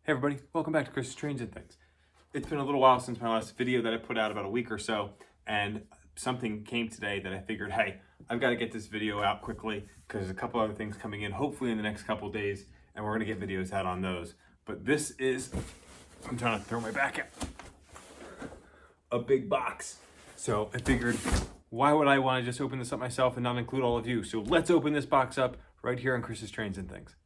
Hey everybody, welcome back to Chris's Trains and Things. It's been a little while since my last video that I put out, about a week or so, and something came today that I figured, hey, I've got to get this video out quickly because there's a couple other things coming in, hopefully in the next couple days, and we're going to get videos out on those. But this is, I'm trying to throw my back out, a big box. So I figured, why would I want to just open this up myself and not include all of you? So let's open this box up right here on Chris's Trains and Things.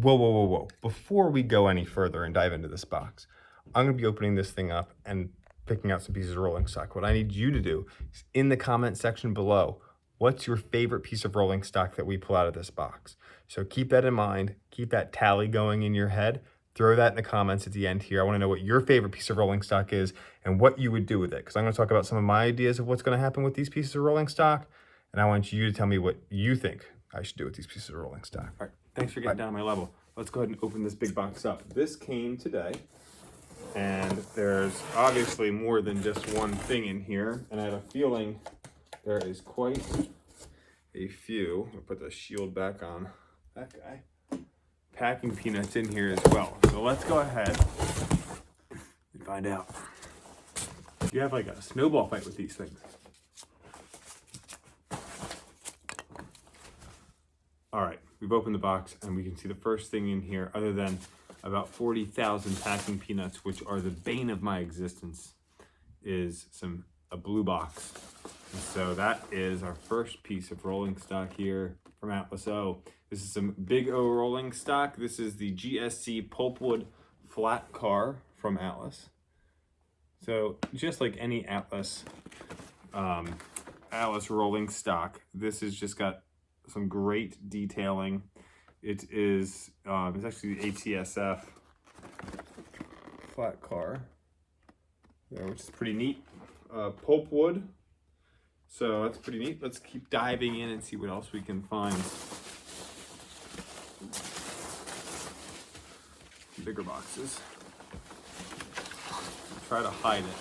Whoa. Before we go any further and dive into this box, I'm going to be opening this thing up and picking out some pieces of rolling stock. What I need you to do is in the comment section below, what's your favorite piece of rolling stock that we pull out of this box? So keep that in mind, keep that tally going in your head, throw that in the comments at the end here. I want to know what your favorite piece of rolling stock is and what you would do with it, because I'm going to talk about some of my ideas of what's going to happen with these pieces of rolling stock, and I want you to tell me what you think I should do with these pieces of rolling stock. All right. Thanks for getting down to my level. Let's go ahead and open this big box up. This came today, and there's obviously more than just one thing in here, and I have a feeling there is quite a few. I'll put the shield back on that guy. Packing peanuts in here as well. So let's go ahead and find out. You have like a snowball fight with these things. All right, we've opened the box and we can see the first thing in here, other than about 40,000 packing peanuts, which are the bane of my existence, is a blue box. And so that is our first piece of rolling stock here from Atlas O. This is some big O rolling stock. This is the GSC pulpwood flat car from Atlas. So just like any Atlas rolling stock, this has just got some great detailing. It is, it's actually the ATSF flat car there, which is pretty neat. Pulpwood, so that's pretty neat. Let's keep diving in and see what else we can find. Bigger boxes. Try to hide it.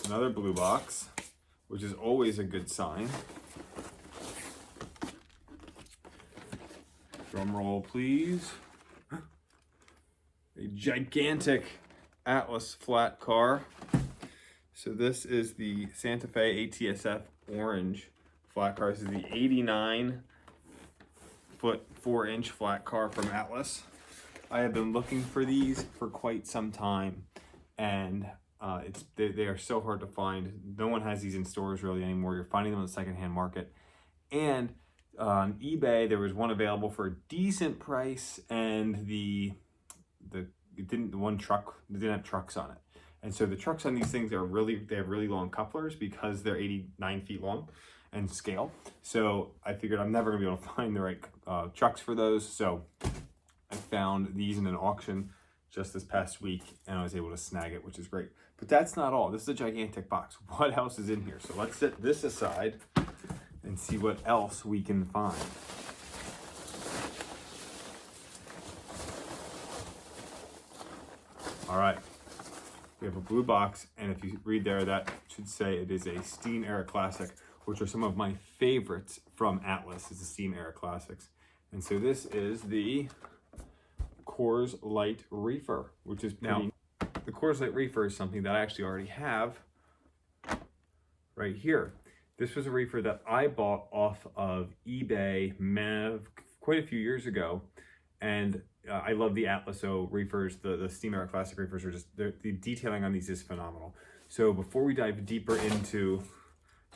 Another blue box, which is always a good sign. Drum roll, please. A gigantic Atlas flat car. So this is the Santa Fe ATSF orange flat car. This is the 89-foot 4-inch flat car from Atlas. I have been looking for these for quite some time, and they are so hard to find. No one has these in stores really anymore. You're finding them on the secondhand market. And on eBay, there was one available for a decent price, and they didn't have trucks on it. And so the trucks on these things they have really long couplers because they're 89 feet long and scale. So I figured I'm never gonna be able to find the right trucks for those. So I found these in an auction just this past week, and I was able to snag it, which is great. But that's not all. This is a gigantic box. What else is in here? So let's set this aside and see what else we can find. All right, we have a blue box, and if you read there, that should say it is a Steam Era Classic, which are some of my favorites from Atlas, is the Steam Era Classics. And so this is the Coors Light Reefer, which is pretty. Now, the Coors Light Reefer is something that I actually already have right here. This was a reefer that I bought off of eBay quite a few years ago, and I love the Atlas O reefers. The Steam Era Classic reefers are just, the detailing on these is phenomenal. So before we dive deeper into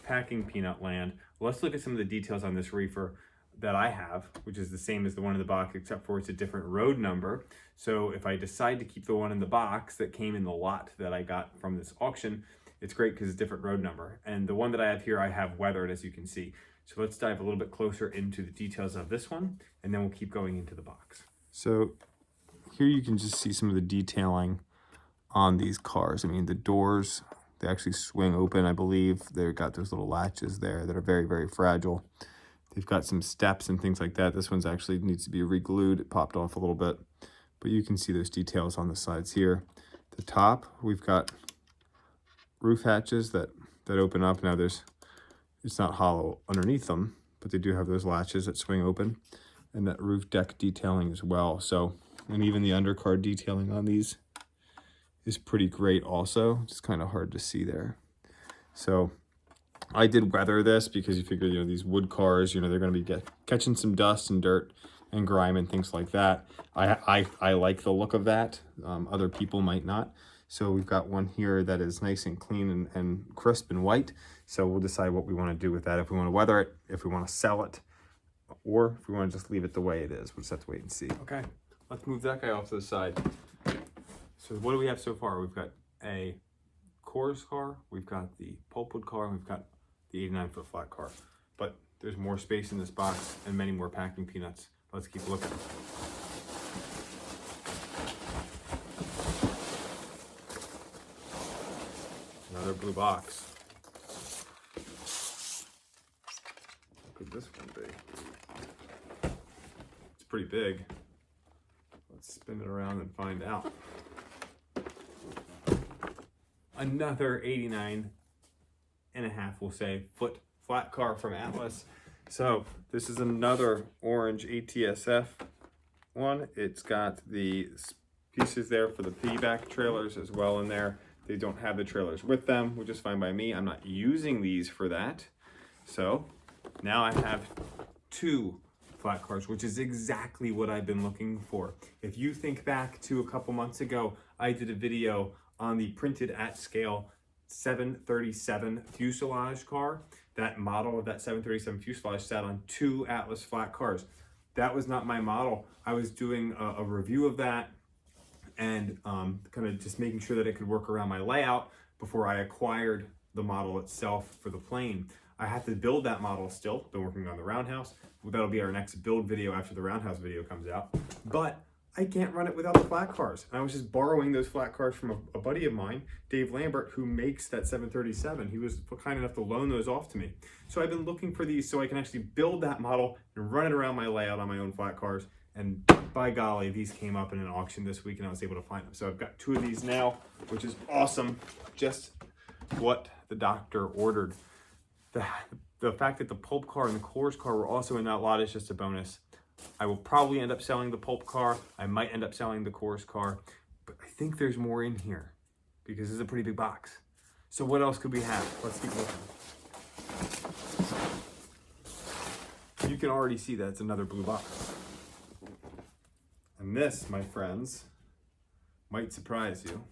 packing peanut land, let's look at some of the details on this reefer that I have, which is the same as the one in the box, except for it's a different road number. So if I decide to keep the one in the box that came in the lot that I got from this auction, It's great because it's different road number. And the one that I have here, I have weathered, as you can see. So let's dive a little bit closer into the details of this one, and then we'll keep going into the box. So here you can just see some of the detailing on these cars. I mean, the doors, they actually swing open, I believe. They've got those little latches there that are very, very fragile. They've got some steps and things like that. This one's actually needs to be re-glued. It popped off a little bit, but you can see those details on the sides here. The top, we've got roof hatches that open up. Now it's not hollow underneath them, but they do have those latches that swing open, and that roof deck detailing as well. So, and even the undercar detailing on these is pretty great also. It's kind of hard to see there. So I did weather this because you figure, you know, these wood cars, you know, they're going to be catching some dust and dirt and grime and things like that. I like the look of that. Other people might not. So we've got one here that is nice and clean and crisp and white. So we'll decide what we want to do with that. If we want to weather it, if we want to sell it, or if we want to just leave it the way it is. We'll just have to wait and see. Okay, let's move that guy off to the side. So what do we have so far? We've got a Coors car, we've got the pulpwood car, and we've got the 89-foot flat car. But there's more space in this box and many more packing peanuts. Let's keep looking. Another blue box. What could this one be? It's pretty big. Let's spin it around and find out. Another 89 and a half, we'll say, foot flat car from Atlas. So this is another orange ATSF one. It's got the pieces there for the piggyback trailers as well in there. They don't have the trailers with them, which is fine by me. I'm not using these for that. So now I have two flat cars, which is exactly what I've been looking for. If you think back to a couple months ago, I did a video on the printed at scale 737 fuselage car. That model of that 737 fuselage sat on two Atlas flat cars. That was not my model. I was doing a review of that and kind of just making sure that it could work around my layout before I acquired the model itself for the plane. I have to build that model still. Been working on the roundhouse. That'll be our next build video after the roundhouse video comes out. But I can't run it without the flat cars. I was just borrowing those flat cars from a buddy of mine, Dave Lambert, who makes that 737. He was kind enough to loan those off to me. So I've been looking for these so I can actually build that model and run it around my layout on my own flat cars. And by golly, these came up in an auction this week and I was able to find them. So I've got two of these now, which is awesome. Just what the doctor ordered. The fact that the pulp car and the Coors car were also in that lot is just a bonus. I will probably end up selling the pulp car. I might end up selling the Coors car, but I think there's more in here because it's a pretty big box. So what else could we have? Let's keep looking. You can already see that it's another blue box. And this, my friends, might surprise you.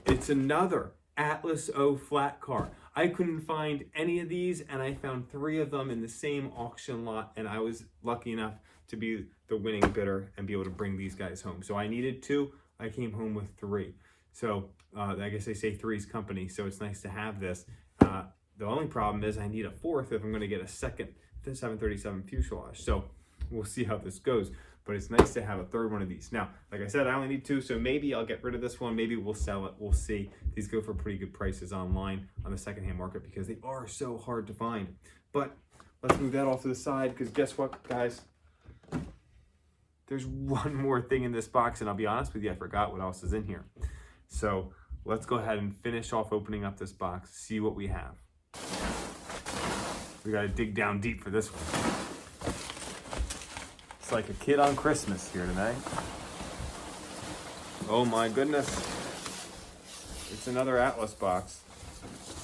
It's another Atlas O flat car. I couldn't find any of these, and I found three of them in the same auction lot, and I was lucky enough to be the winning bidder and be able to bring these guys home. So I needed two, I came home with three. So I guess they say three's company, so it's nice to have this. The only problem is I need a fourth if I'm gonna get a second 737 fuselage. So we'll see how this goes. But it's nice to have a third one of these. Now, like I said, I only need two, so maybe I'll get rid of this one. Maybe we'll sell it. We'll see. These go for pretty good prices online on the secondhand market because they are so hard to find. But let's move that off to the side because guess what, guys? There's one more thing in this box, and I'll be honest with you, I forgot what else is in here. So let's go ahead and finish off opening up this box, see what we have. We got to dig down deep for this one. It's like a kid on Christmas here today. Oh my goodness. It's another Atlas box,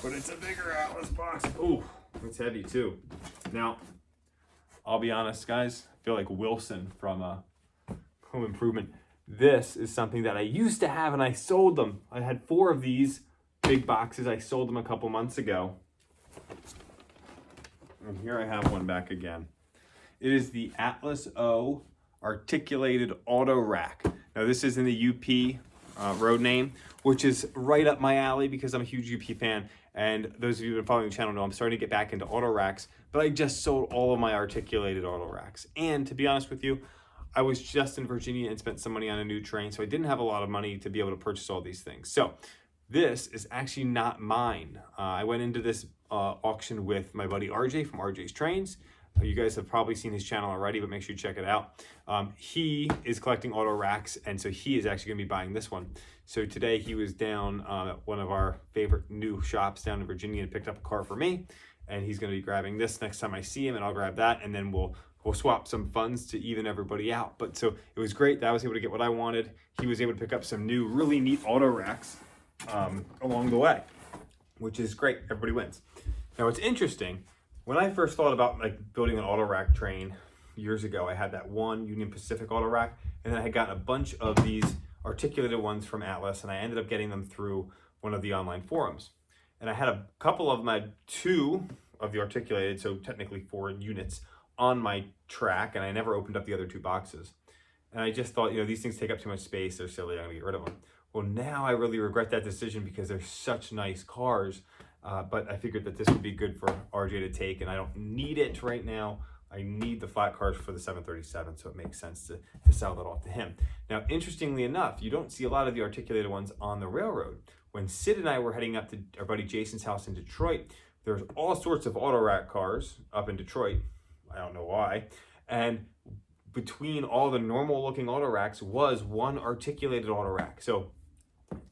but it's a bigger Atlas box. Ooh, it's heavy too. Now, I'll be honest, guys, I feel like Wilson from Home Improvement. This is something that I used to have and I sold them. I had 4 of these big boxes. I sold them a couple months ago. And here I have one back again. It is the Atlas O articulated auto rack. Now this is in the UP road name, which is right up my alley because I'm a huge UP fan. And those of you who've been following the channel know I'm starting to get back into auto racks, but I just sold all of my articulated auto racks. And to be honest with you, I was just in Virginia and spent some money on a new train, so I didn't have a lot of money to be able to purchase all these things. So this is actually not mine. I went into this auction with my buddy RJ from RJ's Trains. You guys have probably seen his channel already, but make sure you check it out. He is collecting auto racks, and so he is actually going to be buying this one. So today he was down at one of our favorite new shops down in Virginia and picked up a car for me, and he's going to be grabbing this next time I see him, and I'll grab that, and then we'll swap some funds to even everybody out. But so it was great that I was able to get what I wanted. He was able to pick up some new, really neat auto racks along the way, which is great. Everybody wins. Now, what's interesting, when I first thought about like building an auto rack train years ago, I had that one Union Pacific auto rack, and then I had gotten a bunch of these articulated ones from Atlas, and I ended up getting them through one of the online forums. And I had a couple of them, I had 2 of the articulated, so technically 4 units on my track, and I never opened up the other 2 boxes. And I just thought, you know, these things take up too much space, they're silly, I'm gonna get rid of them. Well, now I really regret that decision because they're such nice cars. But I figured that this would be good for RJ to take, and I don't need it right now. I need the flat cars for the 737, so it makes sense to sell that off to him. Now, interestingly enough, you don't see a lot of the articulated ones on the railroad. When Sid and I were heading up to our buddy Jason's house in Detroit, there's all sorts of auto rack cars up in Detroit. I don't know why. And between all the normal looking auto racks was one articulated auto rack. So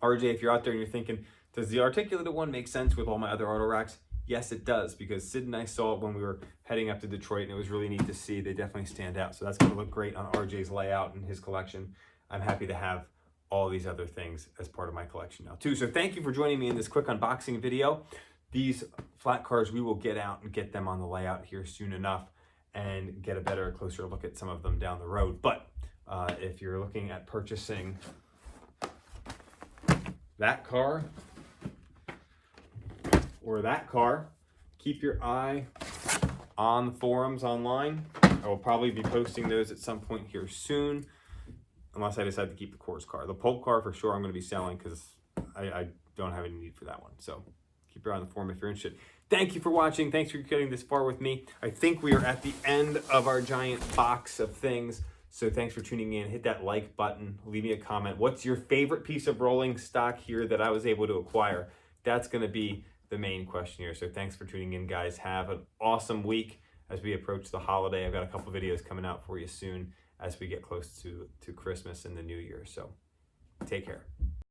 RJ, if you're out there and you're thinking, does the articulated one make sense with all my other auto racks? Yes, it does, because Sid and I saw it when we were heading up to Detroit, and it was really neat to see. They definitely stand out. So that's going to look great on RJ's layout and his collection. I'm happy to have all these other things as part of my collection now too. So thank you for joining me in this quick unboxing video. These flat cars, we will get out and get them on the layout here soon enough and get a better, closer look at some of them down the road. But if you're looking at purchasing that car, or that car, keep your eye on the forums online. I will probably be posting those at some point here soon, unless I decide to keep the Coors car. The Pulp car for sure I'm going to be selling because I don't have any need for that one. So keep your eye on the forum if you're interested. Thank you for watching. Thanks for getting this far with me. I think we are at the end of our giant box of things. So thanks for tuning in. Hit that like button. Leave me a comment. What's your favorite piece of rolling stock here that I was able to acquire? That's going to be the main question here. So thanks for tuning in, guys. Have an awesome week as we approach the holiday. I've got a couple videos coming out for you soon as we get close to Christmas and the New Year. So take care.